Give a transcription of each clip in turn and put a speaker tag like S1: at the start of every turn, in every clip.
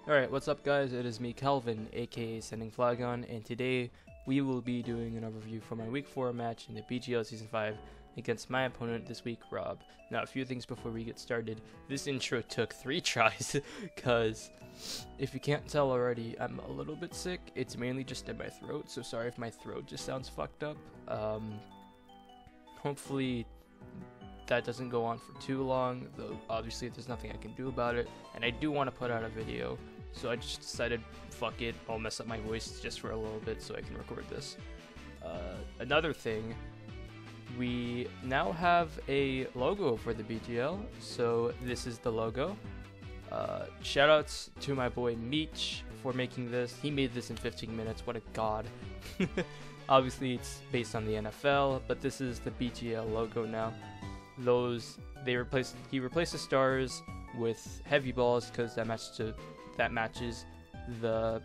S1: Alright, what's up guys? It is me, Calvin, aka Sending Flagon, and today we will be doing an overview for my Week 4 match in the BJL Season 5 against my opponent this week, Rob. Now, a few things before we get started. This intro took 3 tries, because if you can't tell already, I'm a little bit sick. It's mainly just in my throat, so sorry if my throat just sounds fucked up. Hopefully that doesn't go on for too long, though obviously there's nothing I can do about it, and I do want to put out a video, so I just decided, fuck it, I'll mess up my voice just for a little bit so I can record this. Another thing, we now have a logo for the BGL, so this is the logo. Shoutouts to my boy Meech for making this. He made this in 15 minutes, what a god. Obviously it's based on the NFL, but this is the BGL logo now. He replaced the stars with heavy balls because that matches the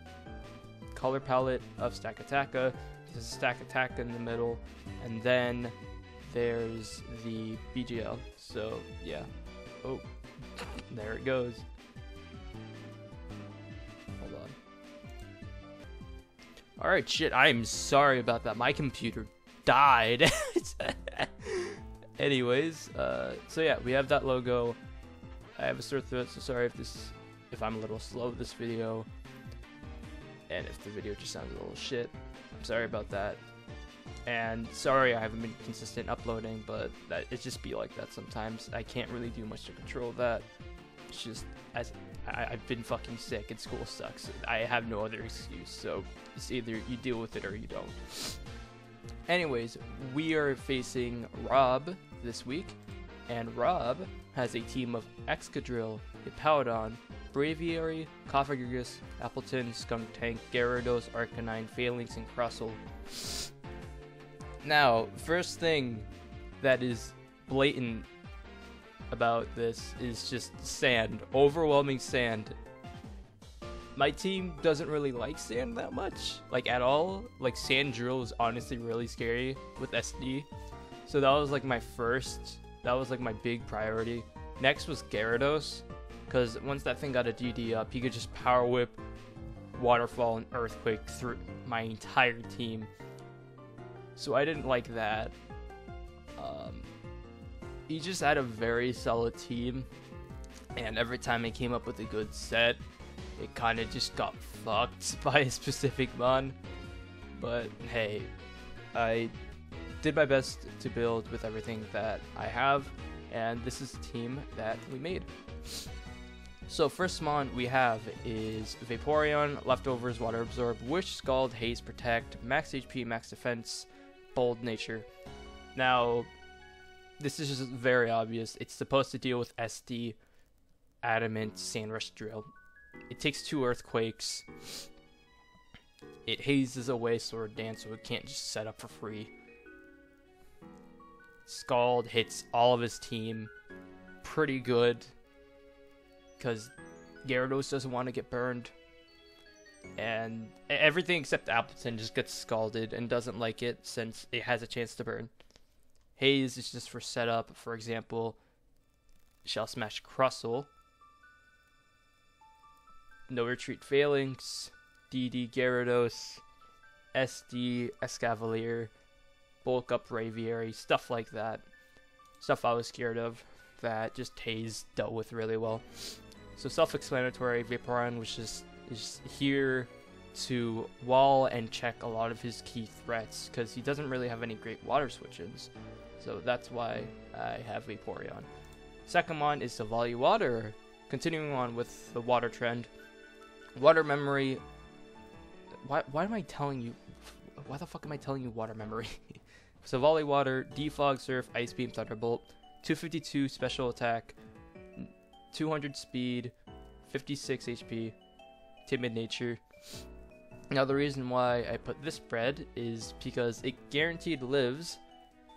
S1: color palette of Stack Attacka. There's a Stack Attacka in the middle, and then there's the BGL. So yeah, oh, there it goes. Hold on. All right, shit. I'm sorry about that. My computer died. Anyways, so yeah, we have that logo. I have a sore throat, so sorry if I'm a little slow with this video, and if the video just sounds a little shit. I'm sorry about that, and sorry I haven't been consistent uploading, but it just be like that sometimes. I can't really do much to control that. It's just I've been fucking sick and school sucks. I have no other excuse, so it's either you deal with it or you don't. Anyways, we are facing Rob this week, and Rob has a team of Excadrill, Hippowdon, Braviary, Cofagrigus, Appleton, Skunktank, Gyarados, Arcanine, Phalanx, and Crustle. Now, first thing that is blatant about this is just sand. Overwhelming sand. My team doesn't really like sand that much, like at all. Like sand drill is honestly really scary with SD. So that was like my big priority. Next was Gyarados, because once that thing got a DD up, he could just power whip, waterfall, and earthquake through my entire team. So I didn't like that. He just had a very solid team, and every time he came up with a good set, it kind of just got fucked by a specific mon. But hey, I did my best to build with everything that I have, and this is the team that we made. So first mon we have is Vaporeon, Leftovers, Water Absorb, Wish, Scald, Haze, Protect, Max HP, Max Defense, Bold Nature. Now, this is just very obvious. It's supposed to deal with SD, Adamant, Sandrush Drill. It takes 2 Earthquakes. It hazes away Sword Dance, so it can't just set up for free. Scald hits all of his team pretty good, because Gyarados doesn't want to get burned. And everything except Appleton just gets scalded and doesn't like it since it has a chance to burn. Haze is just for setup. For example, Shell Smash Crustle. No Retreat Phalanx, DD Gyarados, SD Escavalier, Bulk Up Braviary, stuff like that. Stuff I was scared of that just Haze dealt with really well. So self-explanatory, Vaporeon is here to wall and check a lot of his key threats, because he doesn't really have any great water switch-ins. So that's why I have Vaporeon. Second one is the Volley Water. Continuing on with the water trend. Water Memory. Why am I telling you? Why the fuck am I telling you Water Memory? So Volley Water, Defog, Surf, Ice Beam, Thunderbolt, 252 Special Attack, 200 Speed, 56 HP, Timid Nature. Now the reason why I put this spread is because it guaranteed lives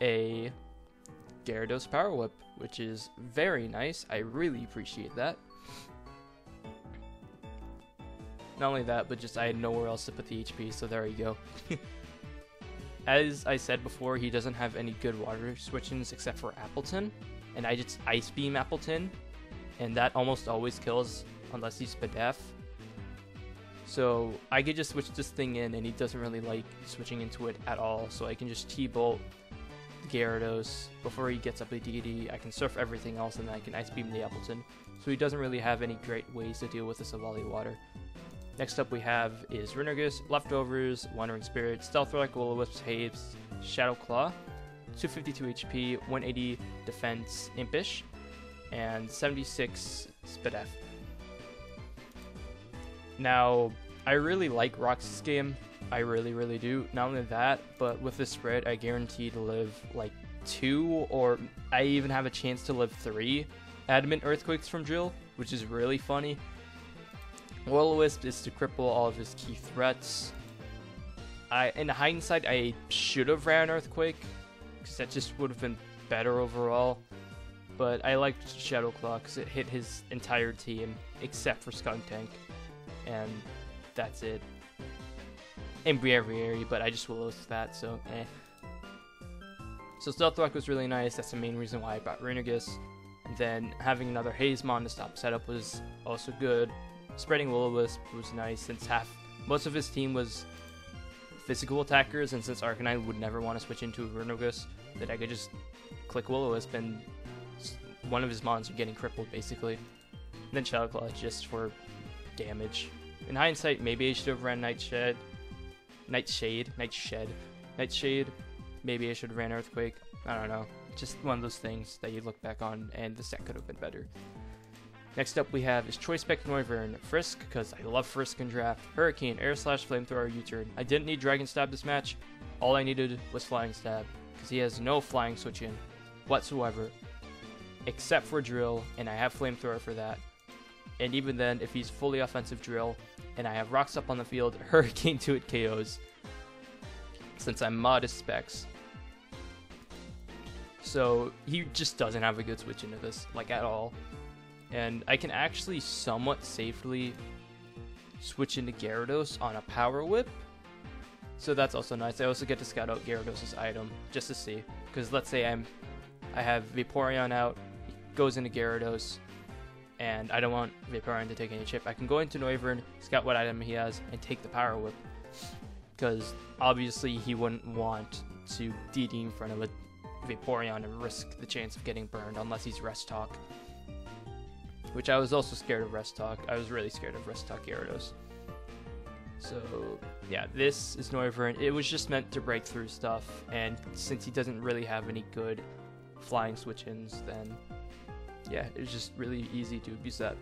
S1: a Gyarados Power Whip, which is very nice. I really appreciate that. Not only that, but just I had nowhere else to put the HP, so there you go. As I said before, he doesn't have any good water switch-ins except for Appleton, and I just Ice Beam Appleton, and that almost always kills unless he's Spadef. So I could just switch this thing in, and he doesn't really like switching into it at all. So I can just T-Bolt Gyarados before he gets up a DD. I can surf everything else, and then I can Ice Beam the Appleton. So he doesn't really have any great ways to deal with the Savali water. Next up we have is Renegis, Leftovers, Wandering Spirit, Stealth Rock, Will-O-Wisp, Haves, Shadow Claw, 252 HP, 180 Defense, Impish, and 76 Spadef. Now, I really like Rox's game. I really do. Not only that, but with this spread, I guarantee to live like 2, or I even have a chance to live 3 Adamant Earthquakes from Drill, which is really funny. Will-O-Wisp is to cripple all of his key threats. In hindsight, I should have ran Earthquake, because that just would have been better overall. But I liked Shadow Claw because it hit his entire team, except for Skuntank. And that's it. And Braviary, but I just Will-O-Wisp that, so eh. So Stealth Rock was really nice. That's the main reason why I bought Renegis. And then having another Hazemon to stop setup was also good. Spreading Will-O-Wisp was nice since most of his team was physical attackers, and since Arcanine would never want to switch into Renegis, that I could just click Will-O-Wisp and one of his mons are getting crippled basically. And then Shadow Claw just for damage. In hindsight, maybe I should have ran Nightshade. Maybe I should have ran Earthquake. I don't know. Just one of those things that you look back on, and the set could have been better. Next up we have is Choice Spec Noivern, Frisk, because I love Frisk in draft, Hurricane, Air Slash, Flamethrower, U-Turn. I didn't need Dragon Stab this match. All I needed was Flying Stab, because he has no flying switch in whatsoever, except for Drill, and I have Flamethrower for that. And even then, if he's fully offensive Drill, and I have Rocks up on the field, Hurricane 2 it KOs, since I'm modest specs. So he just doesn't have a good switch into this, like at all. And I can actually somewhat safely switch into Gyarados on a Power Whip. So that's also nice. I also get to scout out Gyarados' item just to see. Because let's say I have Vaporeon out, goes into Gyarados, and I don't want Vaporeon to take any chip. I can go into Noivern, scout what item he has, and take the Power Whip. Because obviously he wouldn't want to DD in front of a Vaporeon and risk the chance of getting burned unless he's Rest Talk. Which I was also scared of Rest Talk. I was really scared of Rest Talk Gyarados. So yeah, this is Noivern. It was just meant to break through stuff, and since he doesn't really have any good flying switch-ins, then yeah, it was just really easy to abuse that.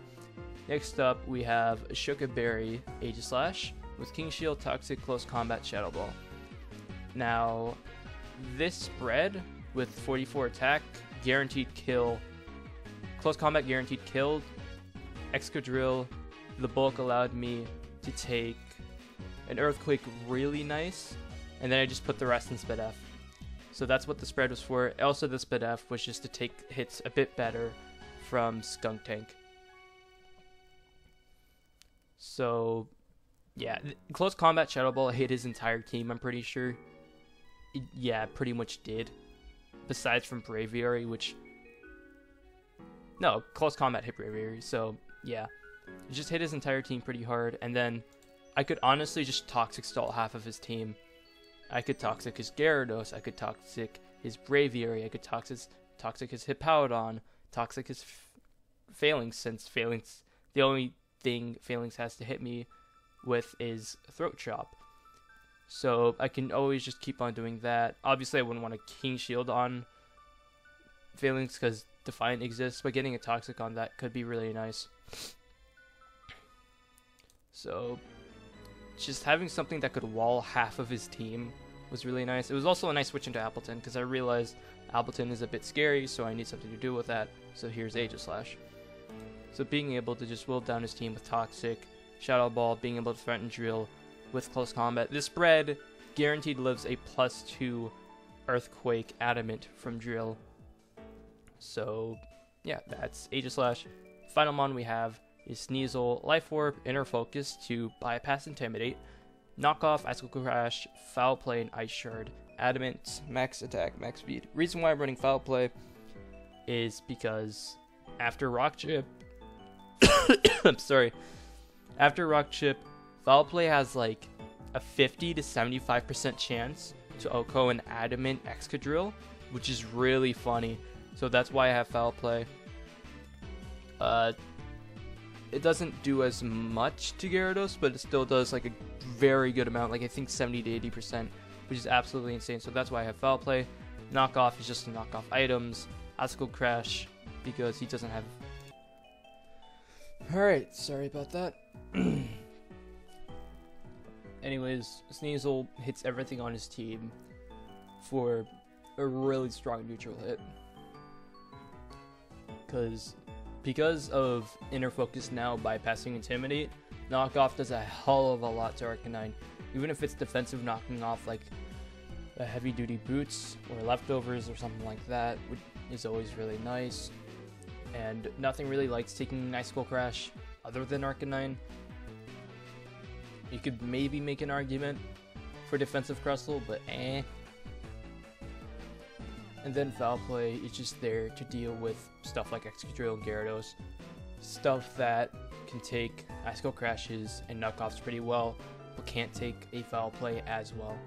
S1: Next up, we have Ashoka Berry Aegislash with King Shield, Toxic, Close Combat, Shadow Ball. Now, this spread with 44 attack, guaranteed kill, Close Combat guaranteed kill, Excadrill, the bulk allowed me to take an Earthquake really nice, and then I just put the rest in Spadef. So that's what the spread was for. Also, the Spadef was just to take hits a bit better from Skuntank. So, yeah, Close Combat Shadow Ball hit his entire team, I'm pretty sure. Yeah, pretty much did. Besides from Braviary, which... No, Close Combat hit Braviary, so yeah. It just hit his entire team pretty hard, and then I could honestly just Toxic Stall half of his team. I could Toxic his Gyarados, I could Toxic his Braviary, I could Toxic his Hippowdon, Toxic his Phalanx, since Phalanx, the only thing Phalanx has to hit me with is Throat Chop. So I can always just keep on doing that. Obviously I wouldn't want a King Shield on Phalanx because Defiant exists, but getting a Toxic on that could be really nice. So just having something that could wall half of his team was really nice. It was also a nice switch into Appleton because I realized Appleton is a bit scary, so I need something to do with that. So here's Aegislash. So being able to just will down his team with Toxic, Shadow Ball, being able to threaten Drill with Close Combat. This spread guaranteed lives a +2 Earthquake Adamant from Drill. So yeah, that's Aegislash. Final mon we have is Sneasel, Life Orb, Inner Focus to bypass Intimidate, Knock Off, Icicle Crash, Foul Play, and Ice Shard. Adamant, max attack, max speed. Reason why I'm running Foul Play is because after Rock Chip, I'm sorry, after Rock Chip, Foul Play has like a 50 to 75% chance to OHKO an Adamant Excadrill, which is really funny. So that's why I have Foul Play. It doesn't do as much to Gyarados, but it still does like a very good amount, like I think 70 to 80%, which is absolutely insane. So that's why I have Foul Play. Knockoff is just to knock off items. Icicle Crash, because he doesn't have... Alright, sorry about that. Anyways, Sneasel hits everything on his team for a really strong neutral hit. Because of Inner Focus now bypassing Intimidate, Knockoff does a hell of a lot to Arcanine. Even if it's defensive, knocking off like a heavy duty boots or leftovers or something like that is always really nice. And nothing really likes taking Icicle Crash other than Arcanine. You could maybe make an argument for defensive Crustle, but eh. And then Foul Play is just there to deal with stuff like Excadrill and Gyarados. Stuff that can take Icicle Crashes and Knockoffs pretty well, but can't take a Foul Play as well.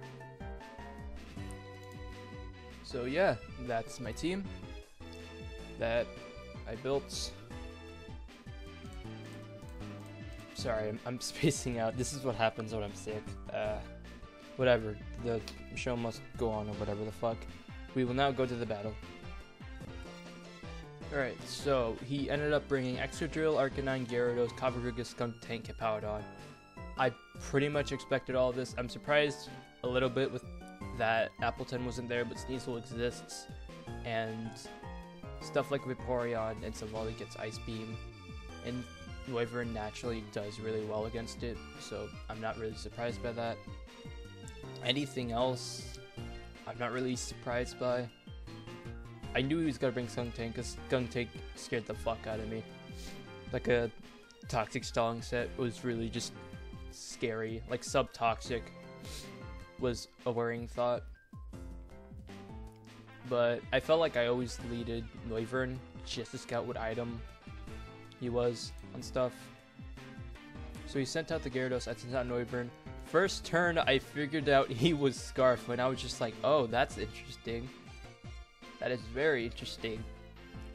S1: So yeah, that's my team that I built. Sorry, I'm spacing out. This is what happens when I'm sick. Whatever. The show must go on or whatever the fuck. We will now go to the battle. Alright, so he ended up bringing Excadrill, Arcanine, Gyarados, Cavaruga, Skuntank, Hippowdon. I pretty much expected all of this. I'm surprised a little bit with that Appleton wasn't there, but Sneasel exists. And stuff like Vaporeon and Savali gets Ice Beam. And Noivern naturally does really well against it, so I'm not really surprised by that. Anything else, I'm not really surprised by. I knew he was gonna bring Skuntank because Skuntank scared the fuck out of me. Like a Toxic Stalling set was really just scary. Like Subtoxic was a worrying thought. But I felt like I always leaded Noivern just to scout what item he was on stuff. So he sent out the Gyarados, I sent out Noivern. First turn, I figured out he was Scarf, and I was just like, oh, that's interesting. That is very interesting.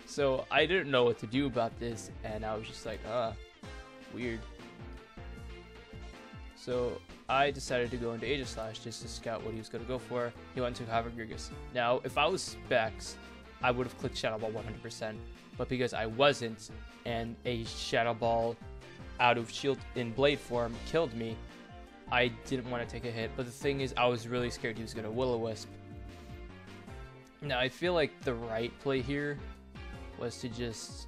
S1: So I didn't know what to do about this, and I was just like, weird. So I decided to go into Aegislash just to scout what he was going to go for. He went to Cavaruga. Now, if I was Specs, I would have clicked Shadow Ball 100%, but because I wasn't, and a Shadow Ball out of Shield in Blade form killed me, I didn't want to take a hit. But the thing is, I was really scared he was going to Will-O-Wisp. Now, I feel like the right play here was to just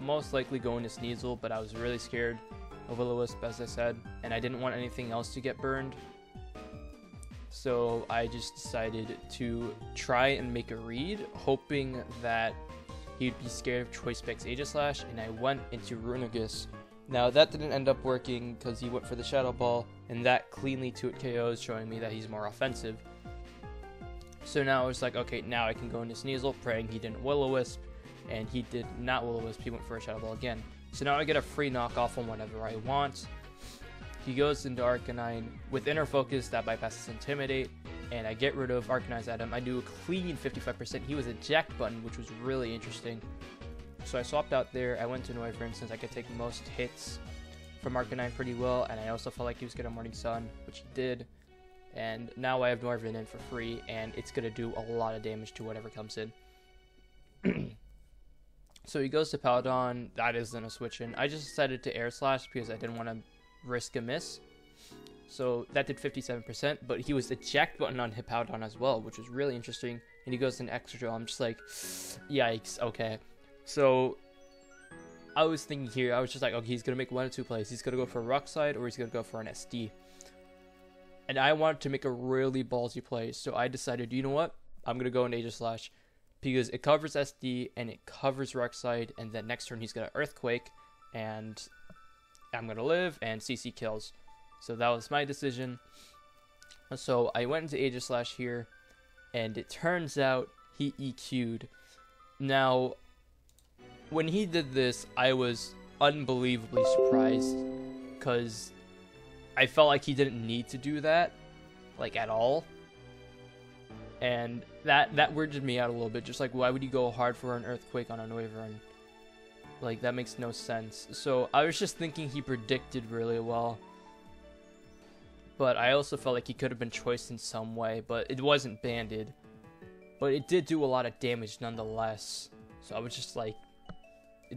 S1: most likely go into Sneasel, but I was really scared of Will-O-Wisp, as I said, and I didn't want anything else to get burned. So I just decided to try and make a read, hoping that he'd be scared of Choice Specs Aegislash, and I went into Runagus. Now, that didn't end up working because he went for the Shadow Ball, and that cleanly 2-hit KOs, showing me that he's more offensive. So now I was like, okay, now I can go into Sneasel, praying he didn't Will-O-Wisp, and he did not Will-O-Wisp, he went for a Shadow Ball again. So now I get a free knockoff on whatever I want. He goes into Arcanine with Inner Focus, that bypasses Intimidate, and I get rid of Arcanine's Atom. I do a clean 55%. He was eject button, which was really interesting. So I swapped out there. I went to Noivern since I could take most hits from Arcanine pretty well, and I also felt like he was going to Morning Sun, which he did. And now I have Noivern in for free, and it's going to do a lot of damage to whatever comes in. So he goes to Paladon. That isn't a switch in. I just decided to Air Slash because I didn't want to risk a miss. So that did 57%, but he was eject button on Hippowdon as well, which was really interesting. And he goes to an Excadrill. I'm just like, yikes, okay. So I was thinking here, I was just like, okay, he's going to make one of two plays. He's going to go for a Rock Slide or he's going to go for an SD. And I wanted to make a really ballsy play, so I decided, you know what? I'm going to go in Aegislash because it covers SD and it covers Rock Slide, and then next turn he's going to Earthquake, and I'm going to live, and CC kills. So that was my decision. So I went into Aegislash here, and it turns out he EQ'd. Now, when he did this, I was unbelievably surprised, because I felt like he didn't need to do that, like, at all. And that weirded me out a little bit. Just like, why would you go hard for an Earthquake on a Wyvern? Like, that makes no sense. So I was just thinking he predicted really well. But I also felt like he could have been choiced in some way, but it wasn't banded. But it did do a lot of damage nonetheless. So I was just like,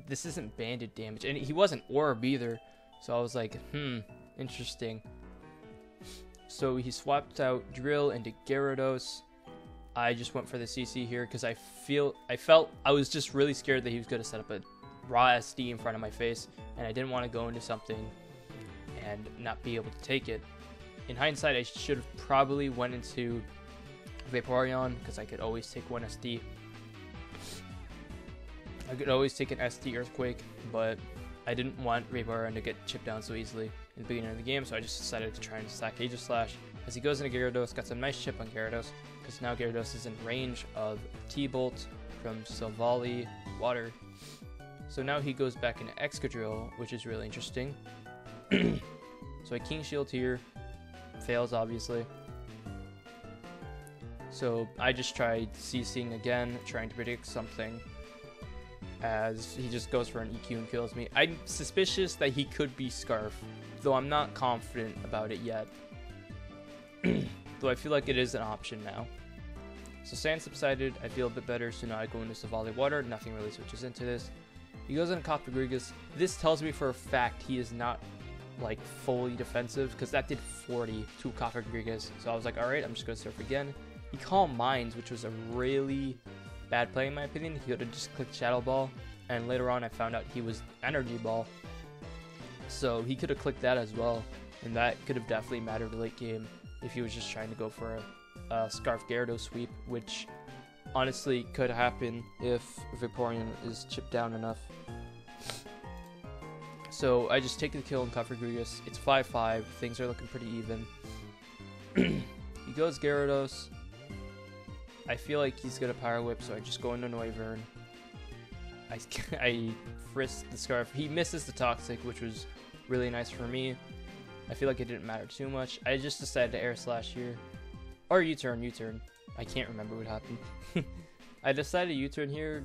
S1: this isn't banded damage. And he wasn't orb either. So I was like, interesting. So he swapped out Drill into Gyarados. I just went for the CC here because I felt I was just really scared that he was going to set up a raw SD in front of my face, and I didn't want to go into something and not be able to take it. In hindsight, I should have probably went into Vaporeon because I could always take one SD. I could always take an SD Earthquake, but I didn't want Vaporeon to get chipped down so easily in the beginning of the game, so I just decided to try and stack Aegislash. As he goes into Gyarados, got some nice chip on Gyarados, because now Gyarados is in range of T-Bolt from Silvally Water. So now he goes back into Excadrill, which is really interesting. So I King Shield here, fails obviously. So I just tried CCing again, trying to predict something, as he just goes for an EQ and kills me. I'm suspicious that he could be Scarf, though I'm not confident about it yet. Though I feel like it is an option now. So Sand subsided, I feel a bit better, so now I go into Silvally Water, nothing really switches into this. He goes into Coppergrigus. This tells me for a fact he is not, like, fully defensive, because that did 40 to Coppergrigus. So I was like, alright, I'm just going to surf again. He Calm Minds, which was a really bad play in my opinion. He could have just clicked Shadow Ball, and later on I found out he was Energy Ball. So he could have clicked that as well, and that could have definitely mattered late game if he was just trying to go for a Scarf Gyarados sweep, which honestly could happen if Vaporeon is chipped down enough. So I just take the kill on Coppergrigus. It's 5-5. Things are looking pretty even. He goes Gyarados. I feel like he's gonna Power Whip, so I just go into Wyvern. I frisk the Scarf. He misses the Toxic, which was really nice for me. I feel like it didn't matter too much. I just decided to Air Slash here. Or U-turn. I can't remember what happened. I decided U-turn here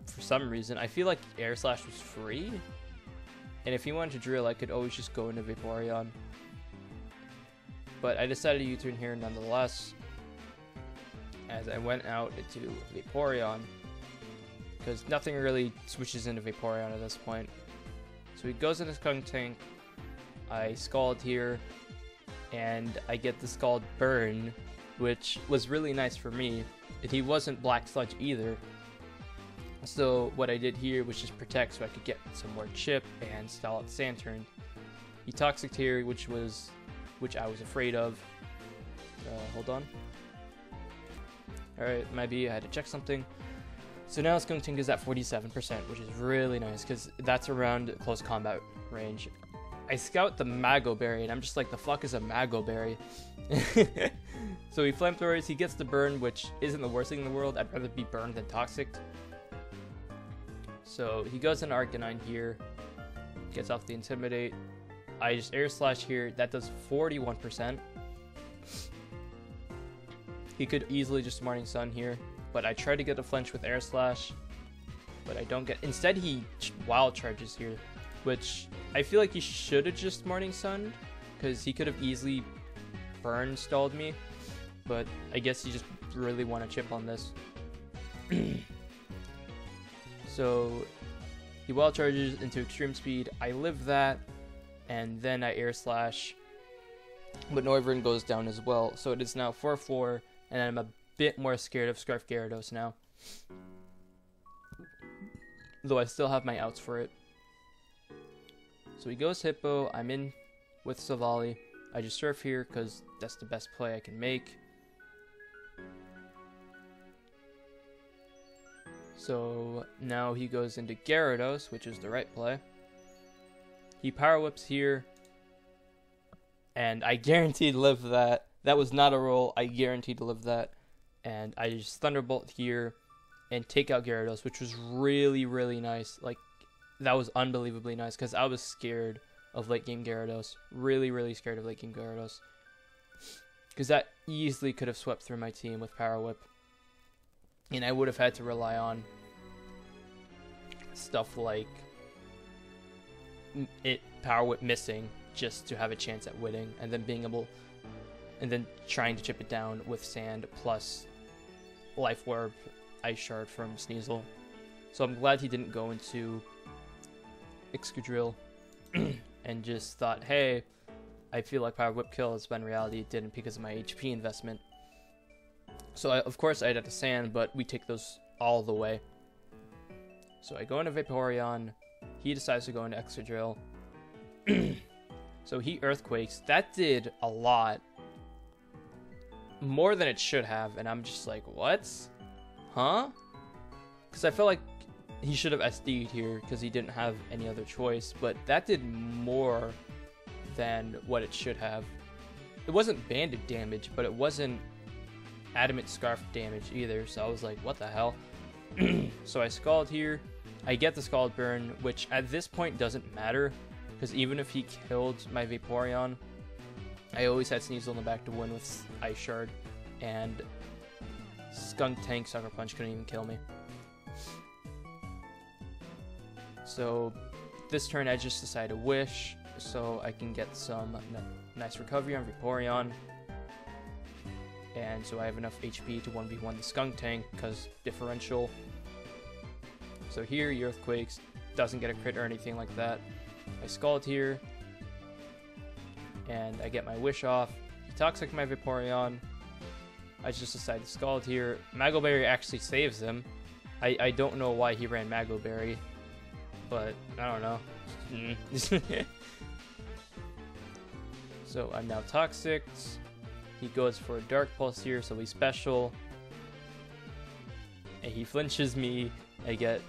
S1: for some reason. I feel like Air Slash was free. And if he wanted to Drill, I could always just go into Vaporeon. But I decided to U-turn here nonetheless, as I went out into Vaporeon, because nothing really switches into Vaporeon at this point. So he goes into Skuntank. I Scald here, and I get the Scald Burn, which was really nice for me. And he wasn't Black Sludge either. So what I did here was just protect so I could get some more chip and stall out Sand Turn. He Toxic here, which I was afraid of. Hold on. Alright, maybe I had to check something. So now Skuntank is at 47%, which is really nice, because that's around close combat range. I scout the Mago Berry, and I'm just like, the fuck is a Mago Berry? So he Flamethrowers, he gets the burn, which isn't the worst thing in the world. I'd rather be burned than toxic. So he goes into Arcanine here, gets off the Intimidate. I just Air Slash here, that does 41%. He could easily just Morning Sun here, but I try to get a flinch with Air Slash, but I don't get. Instead, he Wild Charges here, which I feel like he should have just Morning Sun, because he could have easily burn stalled me, but I guess he just really want to chip on this. So he Wild Charges into Extreme Speed. I live that, and then I Air Slash, but Wyvern goes down as well. So it is now 4-4, and I'm a bit more scared of Scarf Gyarados now, though I still have my outs for it. So he goes Hippo. I'm in with Silvally. I just Surf here because that's the best play I can make. So now he goes into Gyarados, which is the right play. He Power Whips here, and I guaranteed live that. That was not a roll. I guaranteed to live that. And I just Thunderbolt here and take out Gyarados, which was really, really nice. Like, that was unbelievably nice, because I was scared of late game Gyarados. Really, really scared of late game Gyarados. Because that easily could have swept through my team with Power Whip. And I would have had to rely on stuff like Power Whip missing just to have a chance at winning, and then trying to chip it down with Sand plus Life Orb, Ice Shard from Sneasel. So I'm glad he didn't go into Excadrill and just thought, hey, I feel like Power Whip kills, but in reality it didn't because of my HP investment. So of course I had to Sand, but we take those all the way. So I go into Vaporeon, he decides to go into Excadrill. So he Earthquakes. That did a lot. More than it should have, and I'm just like, what? Huh? Because I felt like he should have SD'd here because he didn't have any other choice, but that did more than what it should have. It wasn't banded damage, but it wasn't Adamant Scarf damage either, so I was like, what the hell? So I Scald here. I get the Scald Burn, which at this point doesn't matter, because even if he killed my Vaporeon, I always had Sneasel in the back to win with Ice Shard, and Skunk Tank Sucker Punch couldn't even kill me. So this turn I just decided to Wish, so I can get some nice recovery on Vaporeon. And so I have enough HP to 1v1 the Skunk Tank, because differential. So here, he Earthquakes, doesn't get a crit or anything like that. I Scald here, and I get my Wish off. He Toxic my Vaporeon. I just decide to Scald here. Mago Berry actually saves him. I don't know why he ran Mago Berry, but I don't know. So I'm now Toxic. He goes for a Dark Pulse here, so he's special. And he flinches me. I get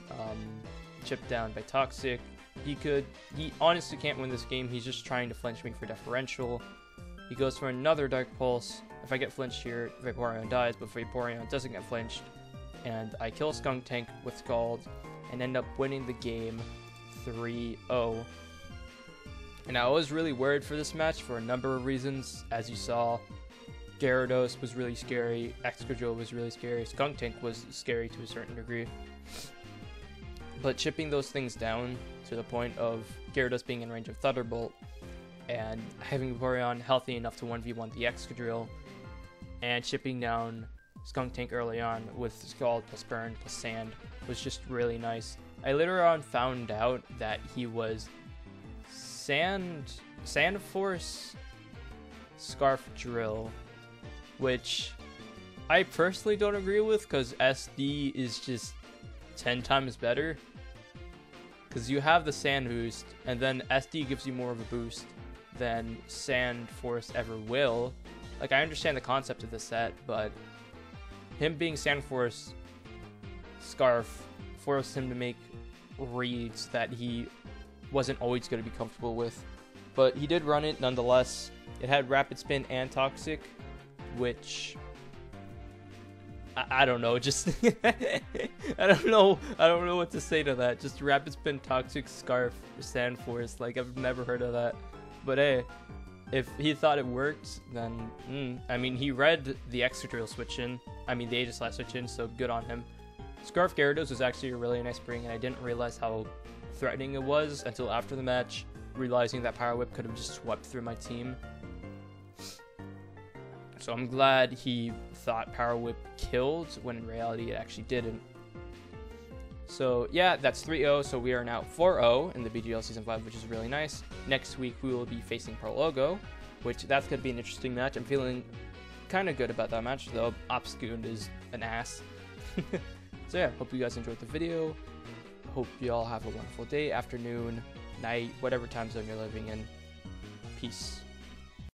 S1: chipped down by Toxic. He honestly can't win this game. He's just trying to flinch me for differential. He goes for another Dark Pulse. If I get flinched here, Vaporeon dies, but Vaporeon doesn't get flinched. And I kill Skunk Tank with Scald and end up winning the game 3-0. And I was really worried for this match for a number of reasons. As you saw, Gyarados was really scary, Excadrill was really scary, Skunk Tank was scary to a certain degree. But chipping those things down to the point of Gyarados being in range of Thunderbolt and having Vaporeon healthy enough to 1v1 the Excadrill and chipping down Skunk Tank early on with Scald plus Burn plus Sand was just really nice. I later on found out that he was Sand Force Scarf Drill, which I personally don't agree with because SD is just 10 times better. Because you have the Sand boost, and then SD gives you more of a boost than Sand Force ever will. Like, I understand the concept of the set, but him being Sand Force Scarf forced him to make reads that he wasn't always going to be comfortable with. But he did run it nonetheless. It had Rapid Spin and Toxic, which I don't know, just I don't know what to say to that. Just Rapid Spin, Toxic, Scarf, Sand Force, like I've never heard of that. But hey, if he thought it worked, then I mean, he read the Excadrill switch in, the Aegislash switch in, so good on him. Scarf Gyarados was actually a really nice bring, and I didn't realize how threatening it was until after the match, realizing that Power Whip could have just swept through my team. So I'm glad he thought Power Whip killed when in reality it actually didn't. So yeah, that's 3-0. So we are now 4-0 in the BJL Season 5, which is really nice. Next week we will be facing Prologo, which that's going to be an interesting match. I'm feeling kind of good about that match, though. Obscune is an ass. So yeah, hope you guys enjoyed the video. Hope you all have a wonderful day, afternoon, night, whatever time zone you're living in. Peace.